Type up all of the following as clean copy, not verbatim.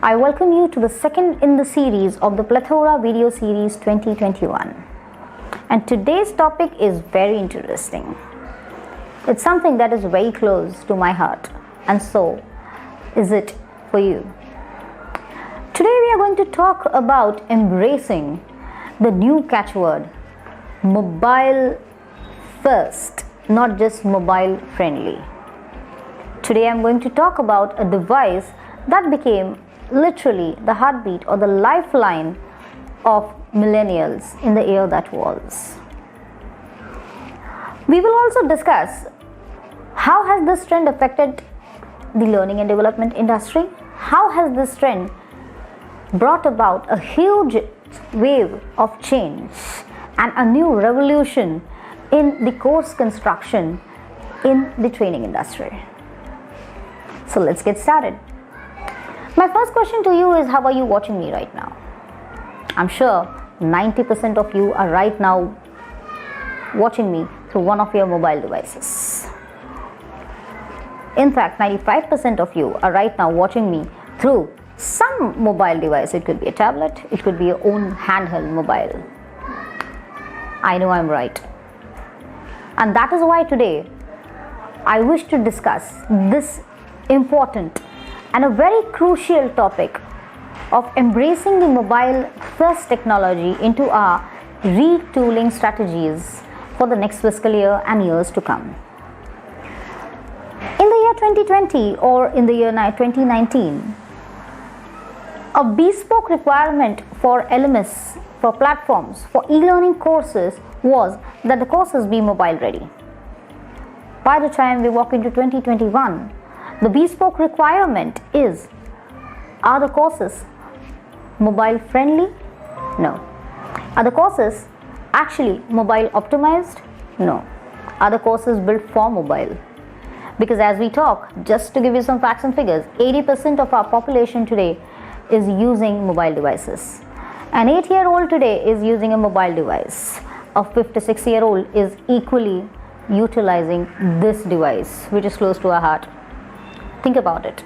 I welcome you to the second in the series of the Plethora video series 2021. And today's topic is very interesting. It's something that is very close to my heart, and so is it for you. Today we are going to talk about embracing the new catchword, mobile first, not just mobile friendly. Today I'm going to talk about a device that became literally the heartbeat or the lifeline of millennials in the year that was. We will also discuss how has this trend affected the learning and development industry? How has this trend brought about a huge wave of change and a new revolution in the course construction in the training industry? So let's get started. My first question to you is, how are you watching me right now? I'm sure 90% of you are right now watching me through one of your mobile devices. In fact, 95% of you are right now watching me through some mobile device. It could be a tablet, it could be your own handheld mobile. I know I'm right. And that is why today I wish to discuss this important and a very crucial topic of embracing the mobile first technology into our retooling strategies for the next fiscal year and years to come. In the year 2020 or in the year 2019, a bespoke requirement for LMS, for platforms, for e-learning courses was that the courses be mobile ready. By the time we walk into 2021, the bespoke requirement is, are the courses mobile friendly? No. Are the courses actually mobile optimized? No. Are the courses built for mobile? Because as we talk, just to give you some facts and figures, 80% of our population today is using mobile devices. An 8-year-old today is using a mobile device. A 56-year-old is equally utilizing this device, which is close to our heart. Think about it.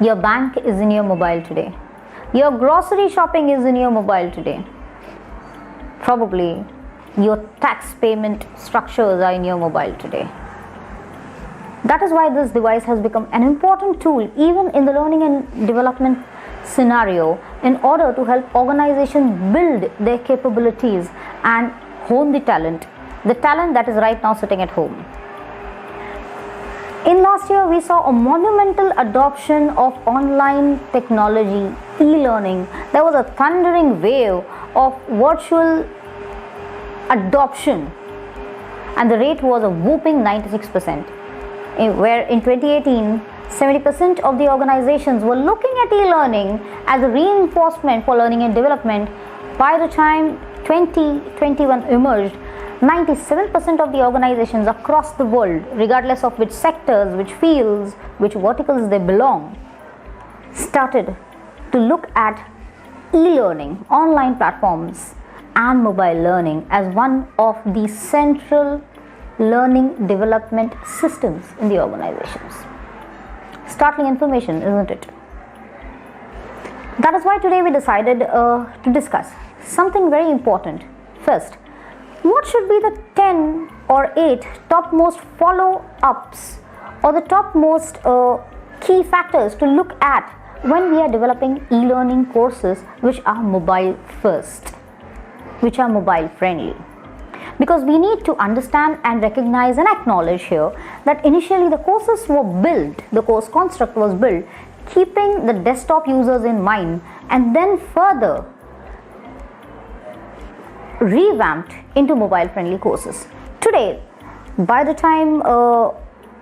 Your bank is in your mobile today. Your grocery shopping is in your mobile today. Probably your tax payment structures are in your mobile today. That is why this device has become an important tool even in the learning and development scenario in order to help organizations build their capabilities and hone the talent that is right now sitting at home. In last year, we saw a monumental adoption of online technology, e-learning. There was a thundering wave of virtual adoption, and the rate was a whooping 96%. Where in 2018, 70% of the organizations were looking at e-learning as a reinforcement for learning and development. By the time 2021 emerged, 97% of the organizations across the world, regardless of which sectors, which fields, which verticals they belong, started to look at e-learning, online platforms and mobile learning as one of the central learning development systems in the organizations. Startling information, isn't it? That is why today we decided to discuss something very important. First, what should be the 10 or 8 topmost follow-ups or the topmost key factors to look at when we are developing e-learning courses which are mobile first, which are mobile friendly? Because we need to understand and recognize and acknowledge here that initially the courses were built, the course construct was built keeping the desktop users in mind, and then further revamped into mobile friendly courses. Today, by the time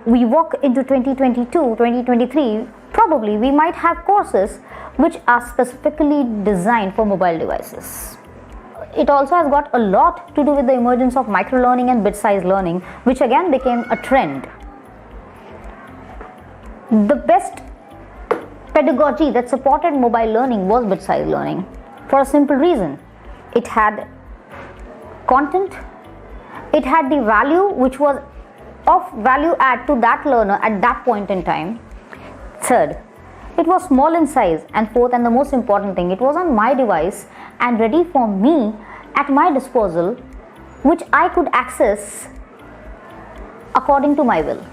we walk into 2022, 2023, probably we might have courses which are specifically designed for mobile devices. It also has got a lot to do with the emergence of microlearning and bit-sized learning, which again became a trend. The best pedagogy that supported mobile learning was bit-sized learning for a simple reason. It had content, it had the value which was of value add to that learner at that point in time. Third, It was small in size, and fourth and the most important thing, it was on my device and ready for me at my disposal, which I could access according to my will,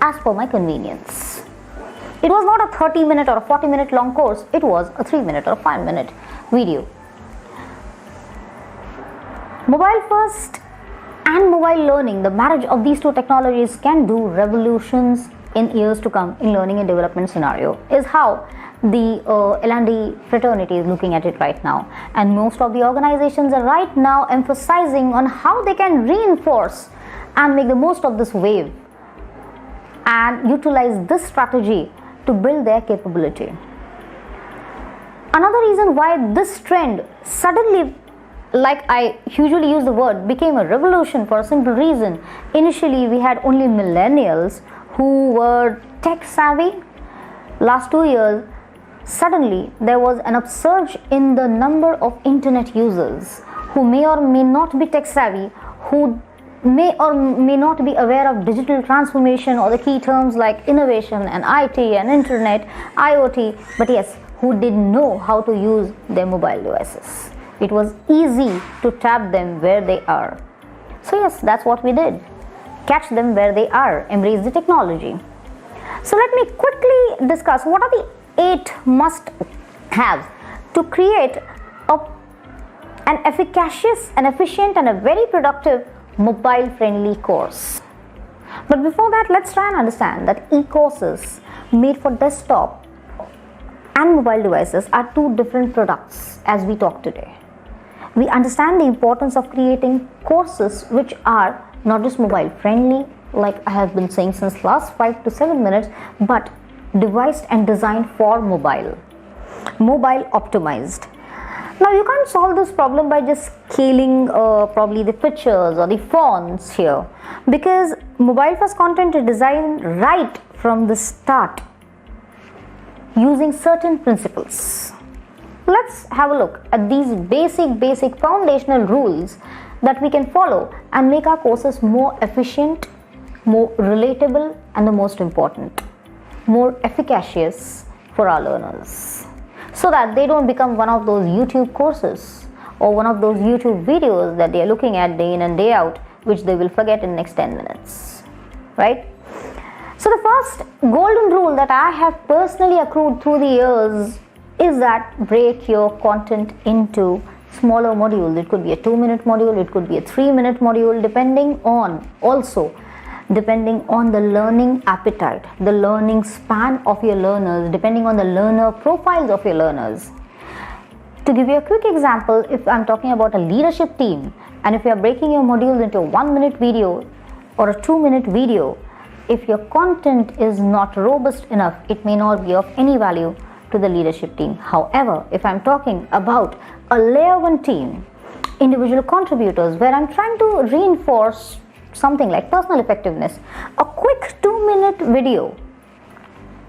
as per my convenience. It was not a 30-minute or a 40-minute long course, it was a 3-minute or a 5-minute video. Mobile first and mobile learning, the marriage of these two technologies can do revolutions in years to come in learning and development scenario, is how the L&D fraternity is looking at it right now. And most of the organizations are right now emphasizing on how they can reinforce and make the most of this wave and utilize this strategy to build their capability. Another reason why this trend suddenly, like I usually use the word, became a revolution for a simple reason. Initially, we had only millennials who were tech savvy. Last 2 years, suddenly there was an upsurge in the number of internet users who may or may not be tech savvy, who may or may not be aware of digital transformation or the key terms like innovation and IT and internet, IoT, but yes, who didn't know how to use their mobile devices. It was easy to tap them where they are. So yes, that's what we did. Catch them where they are, embrace the technology. So let me quickly discuss what are the 8 must-haves to create an efficacious, an efficient and a very productive mobile-friendly course. But before that, let's try and understand that e-courses made for desktop and mobile devices are 2 different products as we talk today. We understand the importance of creating courses which are not just mobile friendly, like I have been saying since last 5 to 7 minutes, but devised and designed for mobile optimized. Now you can't solve this problem by just scaling probably the pictures or the fonts here, because mobile first content is designed right from the start using certain principles. Let's have a look at these basic foundational rules that we can follow and make our courses more efficient, more relatable, and the most important, more efficacious for our learners, so that they don't become one of those YouTube courses or one of those YouTube videos that they are looking at day in and day out, which they will forget in next 10 minutes, right? So the first golden rule that I have personally accrued through the years is that break your content into smaller modules. It could be a 2-minute module, it could be a 3-minute module, depending on the learning appetite, the learning span of your learners, depending on the learner profiles of your learners. To give you a quick example, if I'm talking about a leadership team, and if you're breaking your modules into a 1-minute video or a 2-minute video, if your content is not robust enough, it may not be of any value to the leadership team. However, if I'm talking about a layer 1 team, individual contributors, where I'm trying to reinforce something like personal effectiveness, a quick 2-minute video,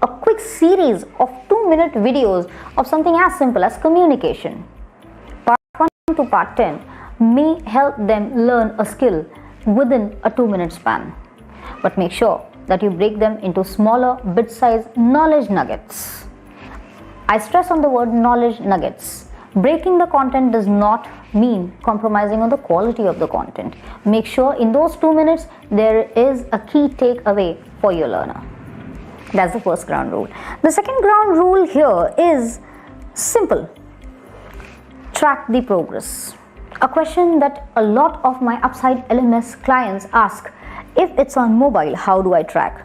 a quick series of 2-minute videos of something as simple as communication, part 1 to part 10, may help them learn a skill within a 2-minute span. But make sure that you break them into smaller bit-sized knowledge nuggets. I stress on the word knowledge nuggets. Breaking the content does not mean compromising on the quality of the content. Make sure in those 2 minutes there is a key takeaway for your learner. That's the first ground rule. The second ground rule here is simple. Track the progress. A question that a lot of my Upside LMS clients ask: if it's on mobile, how do I track?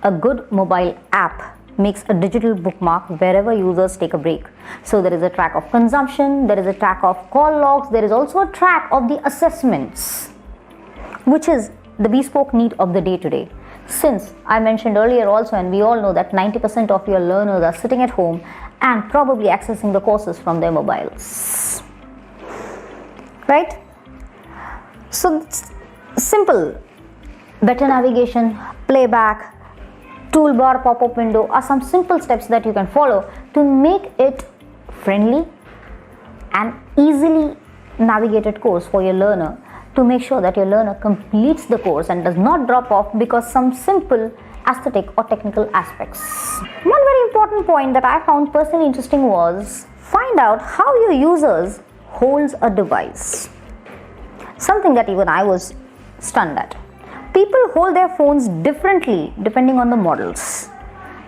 A good mobile app makes a digital bookmark wherever users take a break. So there is a track of consumption, there is a track of call logs, there is also a track of the assessments, which is the bespoke need of the day-to-day. Since I mentioned earlier also, and we all know that 90% of your learners are sitting at home and probably accessing the courses from their mobiles, right? So simple, better navigation, playback, toolbar, pop-up window are some simple steps that you can follow to make it friendly and easily navigated course for your learner, to make sure that your learner completes the course and does not drop off because some simple aesthetic or technical aspects. One very important point that I found personally interesting was find out how your users holds a device. Something that even I was stunned at. People hold their phones differently depending on the models,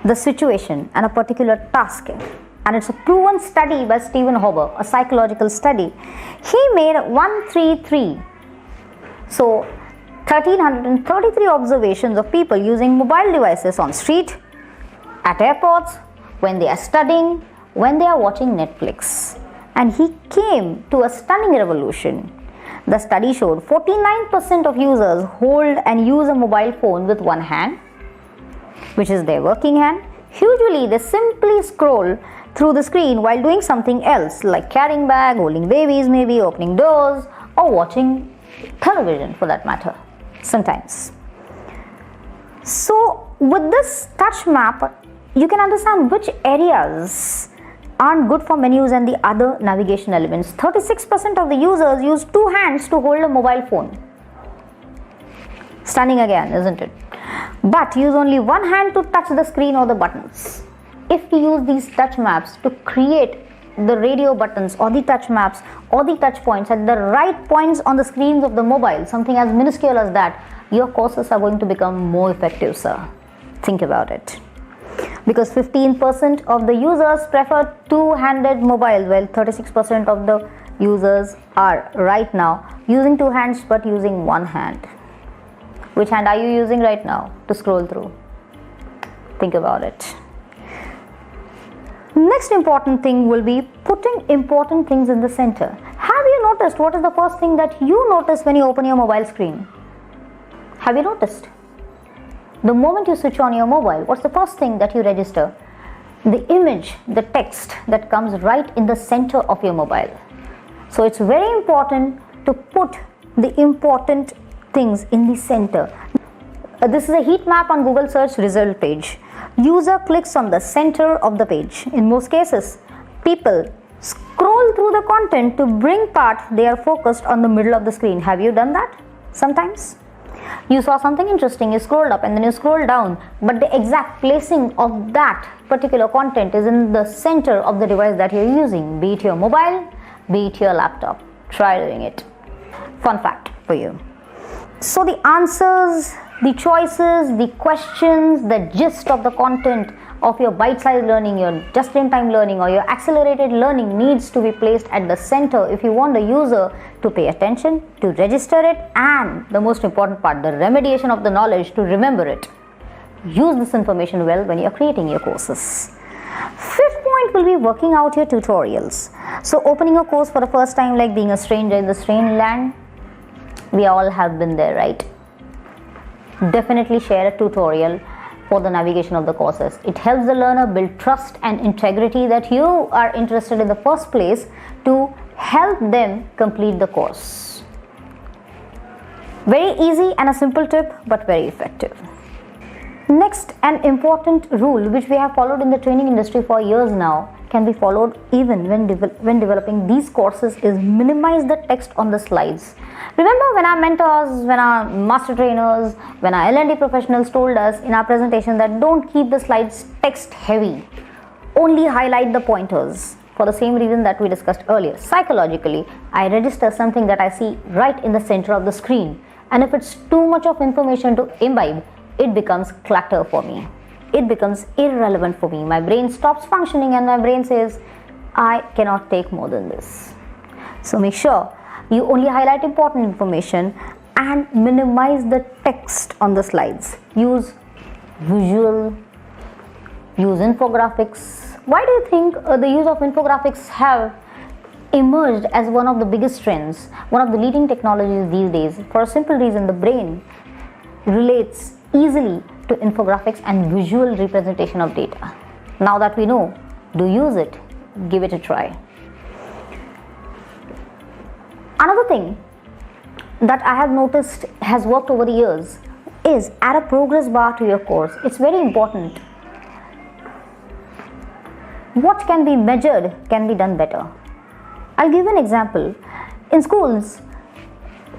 the situation, and a particular task. And it's a proven study by Stephen Hober, a psychological study. He made 133. So 1333 observations of people using mobile devices on street, at airports, when they are studying, when they are watching Netflix. And he came to a stunning revelation. The study showed 49% of users hold and use a mobile phone with one hand, which is their working hand. Usually they simply scroll through the screen while doing something else like carrying bag, holding babies maybe, opening doors, or watching television for that matter sometimes. So with this touch map, you can understand which areas aren't good for menus and the other navigation elements. 36% of the users use two hands to hold a mobile phone. Stunning again, isn't it? But use only one hand to touch the screen or the buttons. If we use these touch maps to create the radio buttons or the touch maps or the touch points at the right points on the screens of the mobile, something as minuscule as that, your courses are going to become more effective, sir. Think about it. Because 15% of the users prefer two-handed mobile, while 36% of the users are right now using two hands but using one hand. Which hand are you using right now to scroll through? Think about it. Next important thing will be putting important things in the center. Have you noticed what is the first thing that you notice when you open your mobile screen? Have you noticed? The moment you switch on your mobile, what's the first thing that you register? The image, the text that comes right in the center of your mobile. So it's very important to put the important things in the center. This is a heat map on Google search result page. User clicks on the center of the page. In most cases, people scroll through the content to bring part they are focused on the middle of the screen. Have you done that sometimes? You saw something interesting, you scrolled up and then you scroll down, but the exact placing of that particular content is in the center of the device that you're using, be it your mobile, be it your laptop. Try doing it. Fun fact for you. So the answers, the choices, the questions, the gist of the content of your bite-sized learning, your just-in-time learning or your accelerated learning needs to be placed at the center if you want the user to pay attention, to register it, and the most important part, the remediation of the knowledge, to remember it. Use this information well when you're creating your courses. Fifth point will be working out your tutorials. So opening a course for the first time, like being a stranger in the strange land, we all have been there, right? Definitely share a tutorial for the navigation of the courses. It helps the learner build trust and integrity that you are interested in the first place to help them complete the course. Very easy and a simple tip, but very effective. Next, an important rule which we have followed in the training industry for years now, can be followed even when developing these courses, is minimize the text on the slides. Remember when our mentors, when our master trainers, when our L&D professionals told us in our presentation that don't keep the slides text heavy, only highlight the pointers. For the same reason that we discussed earlier, psychologically, I register something that I see right in the center of the screen, and if it's too much of information to imbibe, it becomes clutter for me. It becomes irrelevant for me. My brain stops functioning and my brain says, I cannot take more than this. So make sure you only highlight important information and minimize the text on the slides. Use visual, use infographics. Why do you think the use of infographics have emerged as one of the biggest trends, one of the leading technologies these days? For a simple reason, the brain relates easily to infographics and visual representation of data. Now that we know, do use it, give it a try. Another thing that I have noticed has worked over the years is add a progress bar to your course. It's very important. What can be measured can be done better. I'll give an example. In schools,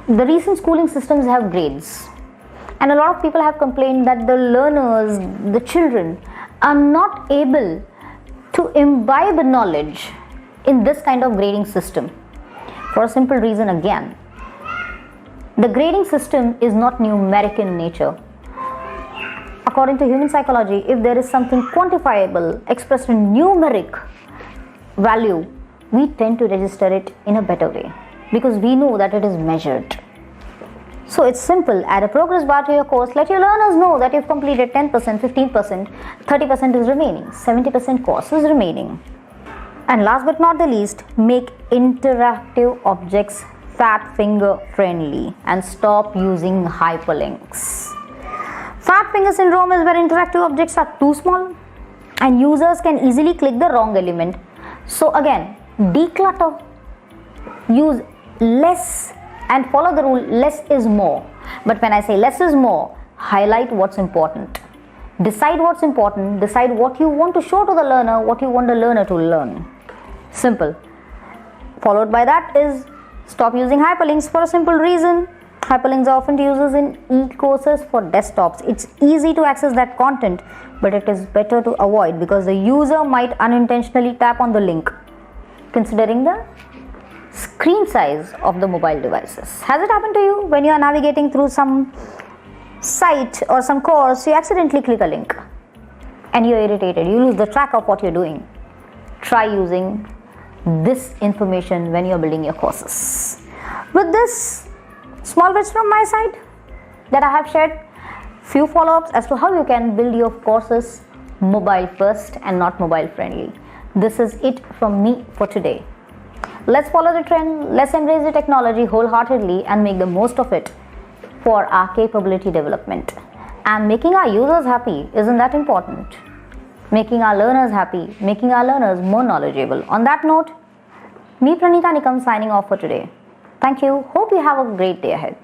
the recent schooling systems have grades. And a lot of people have complained that the learners, the children, are not able to imbibe knowledge in this kind of grading system. For a simple reason again. The grading system is not numeric in nature. According to human psychology, if there is something quantifiable expressed in numeric value, we tend to register it in a better way because we know that it is measured. So it's simple. Add a progress bar to your course. Let your learners know that you've completed 10%, 15%, 30% is remaining, 70% course is remaining. And last but not the least, make interactive objects fat finger friendly and stop using hyperlinks. Fat finger syndrome is where interactive objects are too small and users can easily click the wrong element. So again, declutter, use less and follow the rule less is more. But when I say less is more, highlight what's important. Decide what's important, decide what you want to show to the learner, what you want the learner to learn. Simple. Followed by that is stop using hyperlinks for a simple reason. Hyperlinks are often used in e-courses for desktops. It's easy to access that content, but it is better to avoid because the user might unintentionally tap on the link, considering the screen size of the mobile devices. Has it happened to you when you are navigating through some site or some course, you accidentally click a link and you're irritated, you lose the track of what you're doing? Try using this information when you're building your courses. With this small bits from my side that I have shared, few follow-ups as to how you can build your courses mobile first and not mobile friendly. This is it from me for today. Let's follow the trend, let's embrace the technology wholeheartedly and make the most of it for our capability development. And making our users happy, isn't that important? Making our learners happy, making our learners more knowledgeable. On that note, me Pranita Nikam signing off for today. Thank you. Hope you have a great day ahead.